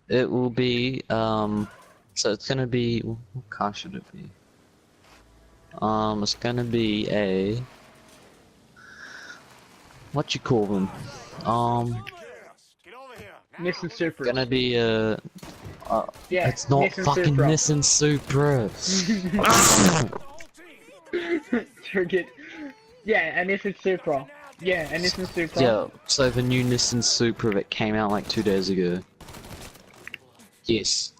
it will be, so it's gonna be, what car should it be? It's gonna be a, what you call them? Nissan Supra. Gonna be a, yeah, it's not Nissan fucking Supra. Nissan Supra. Forget. Yeah, a Nissan Supra. Yeah, a Nissan Supra. Yeah, so the new Nissan Supra that came out like 2 days ago. Yes.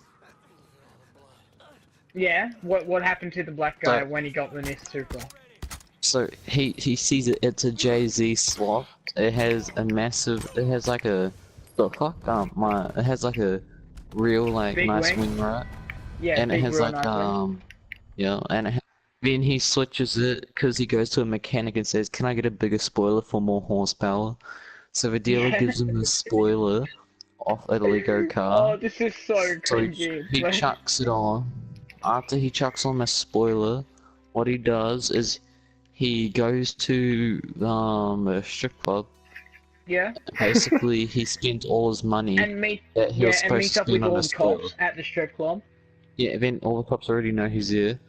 Yeah, what happened to the black guy when he got the Nissan Supra? So he sees it. It's a Jay-Z swap. It has a massive. It has like a. The fuck? It has like a real like Big nice wing? wing right. Yeah, And it big, has real like nice wing. yeah, and then he switches it because he goes to a mechanic and says, "Can I get a bigger spoiler for more horsepower?" So the dealer Yeah. gives him the spoiler off a Lego car. Oh, this is so So cringy. he chucks it on. After he chucks on the spoiler, what he does is he goes to a strip club. Yeah. Basically, he spends all his money And that he was supposed meets to up with spend on all the the spoiler. cops at the strip club. Yeah, then all the cops already know he's there.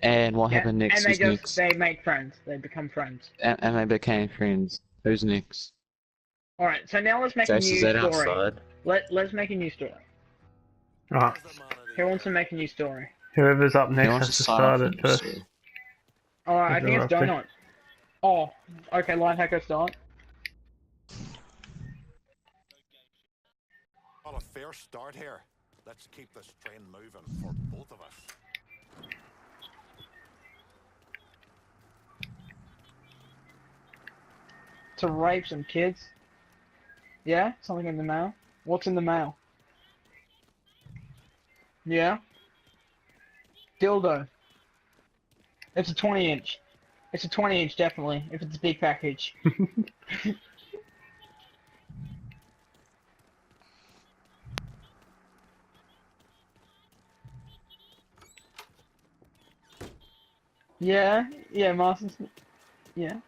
And what happened next? And Who's next? they make friends. They become friends. And they became friends. Who's next? Alright, so now let's make Jace, a is new that story. outside? Let's make a new story. Alright. Who wants to make a new story? Whoever's up Who next wants has to start start off it with first. this? Alright, I think it's Okay. Donut. Oh, okay, Lifehacker start. Well, a fair start here. Let's keep this train moving for both of us. To rape some kids. Yeah? Something in the mail? What's in the mail? Yeah? Dildo. It's a 20-inch. It's a 20-inch, definitely, if it's a big package. Yeah? Yeah, Master... Yeah.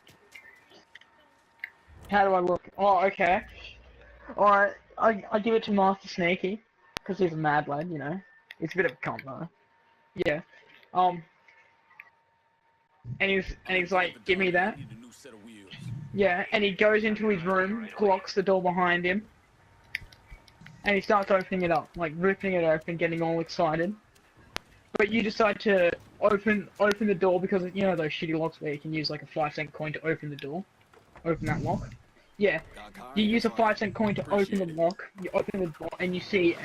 How do I look? Oh, okay. Alright, I give it to Master Sneaky, because he's a mad lad, you know. He's a bit of a cunt, though. Yeah. And he's like, give me that. Yeah, and he goes into his room, locks the door behind him, and he starts opening it up, like ripping it open, getting all excited. But you decide to open the door because, you know, those shitty locks where you can use like a 5-cent coin to open the door, open that lock. Yeah, you use a 5-cent coin to open the lock. You open the door and you see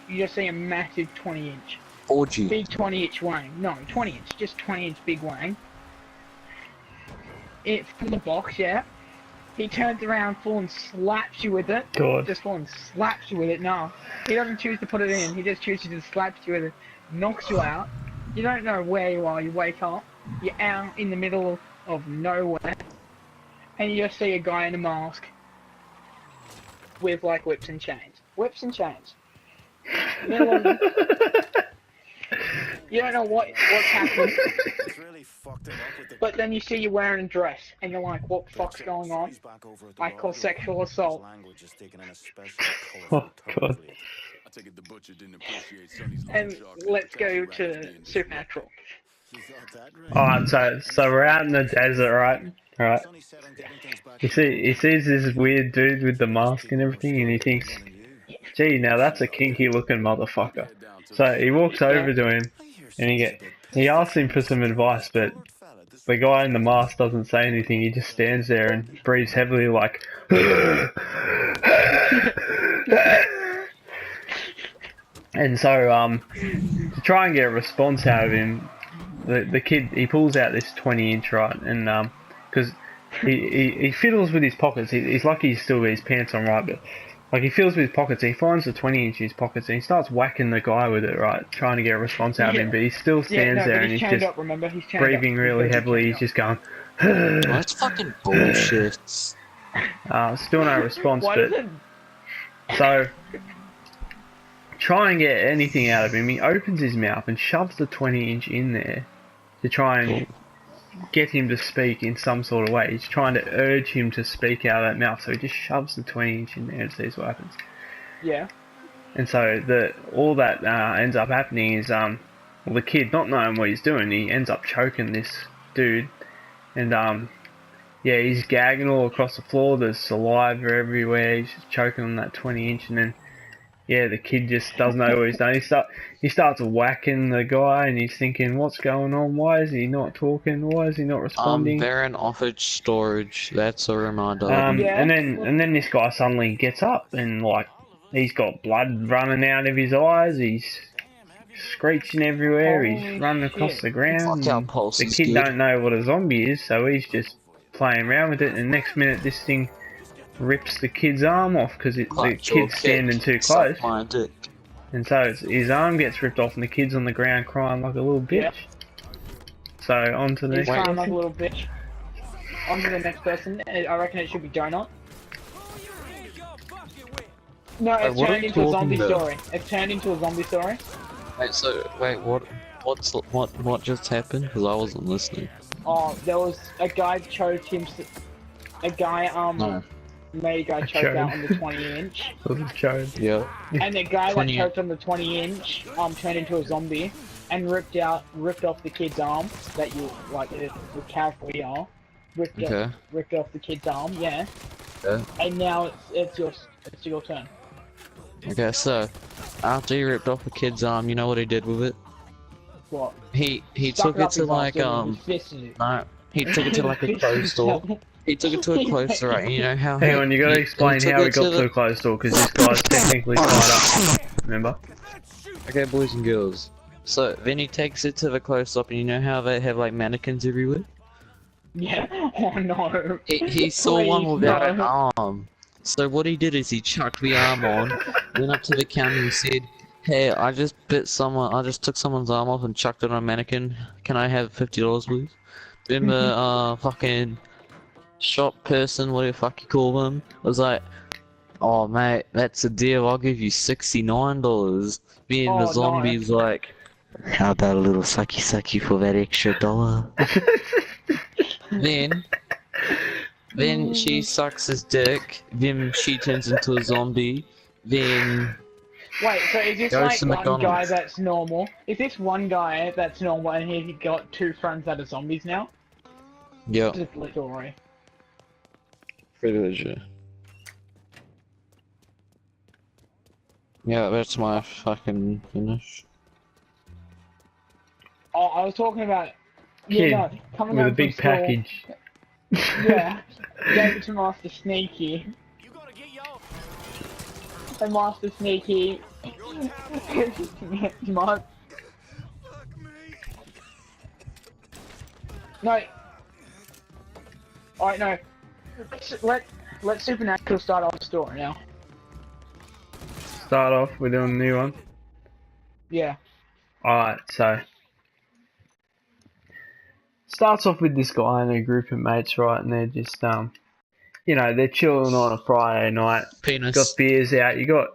you just see a massive 20-inch. Orgy. Big 20-inch wang. No, 20-inch, just 20-inch big wang. It's from the box, yeah. He turns around full and slaps you with it. God. Just full and slaps you with it. No, he doesn't choose to put it in. He just chooses to slap you with it. Knocks you out. You don't know where you are. You wake up. You're out in the middle of nowhere. And you just see a guy in a mask. With like whips and chains. Whips and chains. You don't know what's happening. But then you see you wearing a dress, and you're like, what the fuck's going on? I call sexual assault. Oh, God. And let's go to Supernatural. Alright, so we're out in the desert, right? Right. He sees this weird dude with the mask and everything, and he thinks, gee, now that's a kinky looking motherfucker. So he walks over to him, and he asks him for some advice, but the guy in the mask doesn't say anything. He just stands there and breathes heavily, like. And so, to try and get a response out of him, the kid, he pulls out this 20-inch, right, and because he fiddles with his pockets. He's lucky he's still got his pants on, right, but like he feels with his pockets. He finds the 20-inch in his pockets and he starts whacking the guy with it, right, trying to get a response out of him. But he still stands there and he's just up, remember? He's breathing really heavily. He's just going. That's fucking bullshit. Still no response, Why but does it... so try and get anything out of him. He opens his mouth and shoves the 20-inch in there to try and get him to speak in some sort of way. He's trying to urge him to speak out of that mouth, so he just shoves the 20-inch in there and sees what happens. Yeah. And so all that ends up happening is well, the kid, not knowing what he's doing, he ends up choking this dude, and yeah, he's gagging all across the floor. There's saliva everywhere. He's just choking on that 20-inch, and then yeah, the kid just doesn't know what he's done. He starts whacking the guy, and he's thinking, what's going on? Why is he not talking? Why is he not responding? They're in office storage. That's a reminder. Yeah. And then this guy suddenly gets up, and like he's got blood running out of his eyes. He's screeching everywhere. He's running across the ground. Fuck, our pulse The is kid good. don't know what a zombie is, so he's just playing around with it. And next minute, this thing rips the kid's arm off because the Clutch or kid's standing kick. too close. Suck my dick. And so his arm gets ripped off, and the kid's on the ground crying like a little bitch. Yep. So on to the He's next crying one. like a little bitch. On to the next person. I reckon it should be Donut. No, it's what are turned you into a talking zombie about? story. It's turned into a zombie story. Wait, what just happened? Because I wasn't listening. Oh, there was a guy choked him. A guy No. made a guy choke chode. out on the 20-inch, Yeah. and the guy that 20 choked on the 20-inch turned into a zombie and ripped off the kid's arm. That you like the character we are. Ripped off the kid's arm. Yeah. Yeah. And now it's your turn. Okay, so after he ripped off the kid's arm, you know what he did with it? What? He Stuck took it up to his like arse and fisted it. no, he took it to like a clothes store. He took it to a clothes store, right? And you know how? Hang on, you gotta explain took how it he got to to the- the closed door, because this guy's technically tied up. Remember? Okay, boys and girls. So then he takes it to the clothes shop, and you know how they have like mannequins everywhere? Yeah. Oh no. He saw Please, one without an no. arm. So what he did is he chucked the arm on, went up to the counter and said, "Hey, I just took someone's arm off and chucked it on a mannequin. Can I have $50, please?" Then the fucking shop person, whatever the fuck you call them, was like, "Oh mate, that's a deal. I'll give you $69." Then Oh, the no. zombie's like, "How about a little sucky for that extra $1?" Then she sucks his dick, then she turns into a zombie, then Wait, so is this Goes like to one guy McDonald's. that's normal? Is this one guy that's normal and he got two friends that are zombies now? yeah, Just a story. pretty legit. Yeah, that's my fucking finish. Oh, I was talking about Kid no, coming with home a big from school, package. Yeah, gave it to Master Sneaky. And Master Sneaky. No. Alright, no. Let Supernatural start off the story now. Start off, we're doing a new one. Yeah. Alright, so starts off with this guy and a group of mates, right, and they're just you know, they're chilling on a Friday night. Penis. Got beers out, you got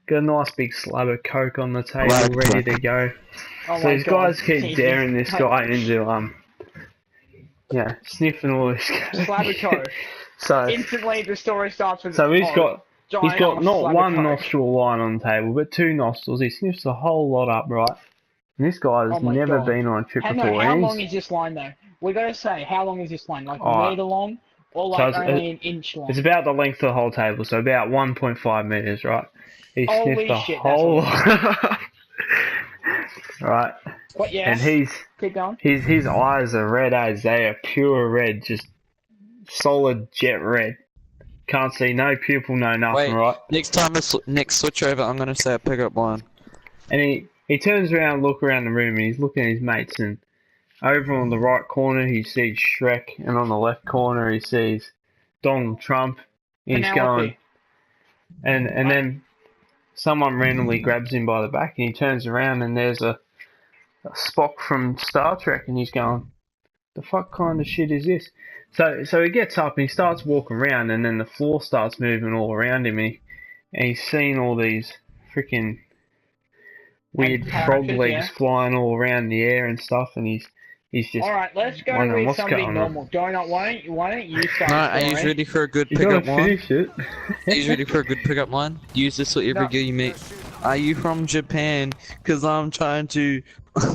a nice big slab of Coke on the table Right. ready to go. Oh So my these God. guys keep daring this guy into yeah, sniffing all this Slab of Coke. So Instantly the story starts with he's got giant not slab of one Coke. nostril line on the table, but two nostrils. He sniffs the whole lot up, right? And this guy's Oh my never God. been on a trip How before. how and long he's- is this line though? We gotta say, how long is this line? Like Oh, a meter long? Or so like it's- only an inch long? It's about the length of the whole table, so about 1.5 meters, right? He Holy sniffed the shit, that's whole right, But yeah, and keep going. his eyes are red as they are pure red, just solid jet red. Can't see no pupil, no nothing, Wait, right? next time next switch over, I'm gonna say a pickup line. And he turns around, look around the room, and he's looking at his mates. And over on the right corner, he sees Shrek, and on the left corner, he sees Donald Trump. He's Penelope. going, and then someone randomly grabs him by the back, and he turns around, and there's a Spock from Star Trek, and he's going, "The fuck kind of shit is this?" So he gets up and he starts walking around, and then the floor starts moving all around him, and he's seeing all these freaking weird And frog characters, legs yeah. flying all around the air and stuff, and he's just Alright, let's go wondering with what's going something on. normal. Donut, why don't you start No, the are you story? ready for a good you gotta pickup line? finish it. Are you ready for a good pickup line? Use this with every No. girl you meet. Are you from Japan? Cause I'm trying to.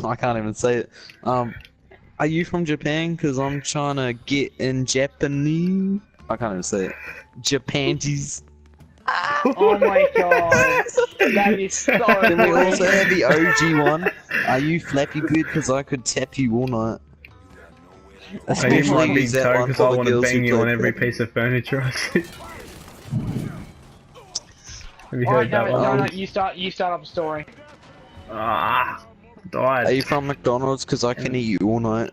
I can't even say it. Are you from Japan? Cause I'm trying to get in Japanese. I can't even say it. Japanese. Oh my god. That is so Then we also funny. have the OG one. Are you Flappy Bird? Cause I could tap you all night. Are you Especially Flappy use that Toe one because I for the want to girls bang who you on play every Flappy. piece of furniture I see? Have you Alright, heard that one? no, you start up a story. Ah, Are died. you from McDonald's? Cause I can eat you all night.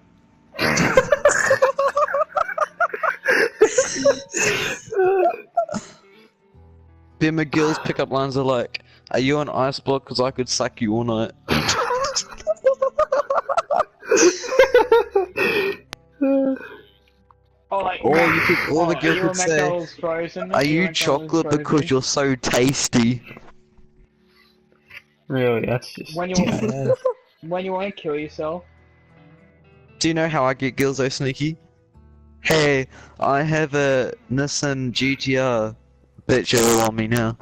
Then McGill's pickup lines are like, are you an ice block? Cause I could suck you all night. Oh, like, Or you could, or the are girl you a could say, McDonald's frozen? are you McDonald's chocolate frozen? because you're so tasty? Really, that's just... When you when you want to kill yourself? Do you know how I get girls though, Sneaky? Hey, I have a Nissan GTR. Bet you all on me now.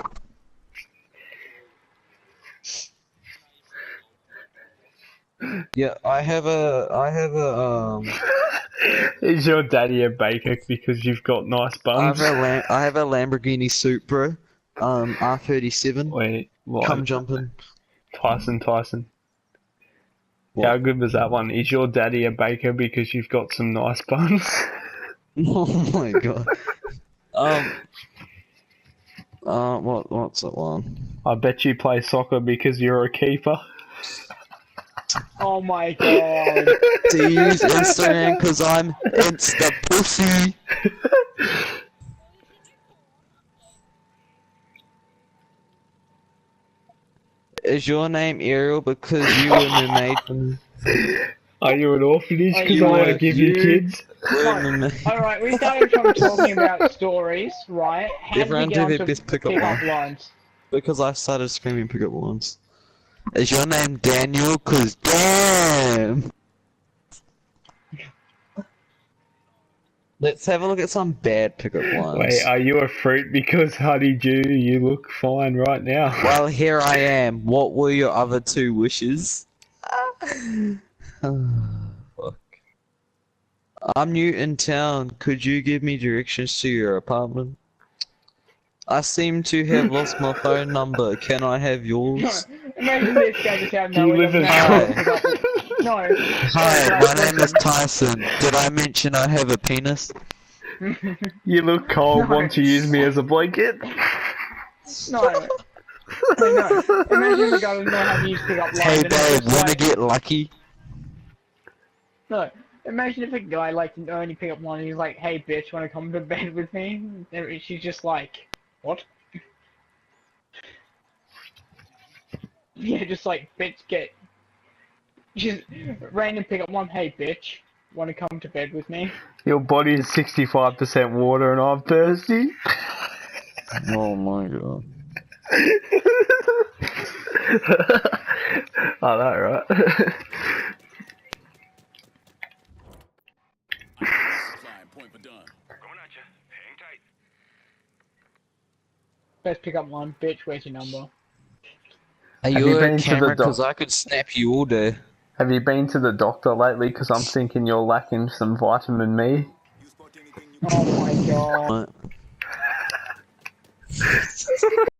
Yeah, I have a Is your daddy a baker because you've got nice buns? I have a Lamborghini Supra, R37. Wait, what? Come jumping. Tyson. What? How good was that one? Is your daddy a baker because you've got some nice buns? Oh my god. What's that one? I bet you play soccer because you're a keeper. Oh my god. Do you use Instagram cause I'm Insta pussy? Is your name Ariel because you were mermaid for me? Are you an orphanage because you I want to were- give you kids? We're mermaid. Alright, we started from talking about stories, right? How Everyone did we do get their onto best pickup pickup line. lines? Because I started screaming pickup lines. Is your name Daniel? Cause damn! Let's have a look at some bad pickup lines. Wait, are you a fruit because honeydew, you look fine right now? Well, here I am. What were your other two wishes? Fuck. I'm new in town. Could you give me directions to your apartment? I seem to have lost my phone number. Can I have yours? Imagine this guy just out of Do you nowhere live in doesn't have Hi. a pickup. No. Hi, Right, my name is Tyson. Did I mention I have a penis? You look cold. No. Want to use me as a blanket? No. No. Imagine the guy doesn't know how to use pickup lines. Hey and it's babe, just wanna like- get lucky? No. Imagine if a guy like the only pickup line and he's like, "Hey bitch, wanna come to bed with me?" And she's just like, "What?" Yeah, just like bitch get. Just random pickup line. Hey bitch, wanna come to bed with me? Your body is 65% water and I'm thirsty. Oh my god. Oh, that right. Best pickup line, bitch. Where's your number? Are Have you you a been to the camera? doc- Cause I could snap you all day. Have you been to the doctor lately? Because I'm thinking you're lacking some vitamin me. Oh my god. Right.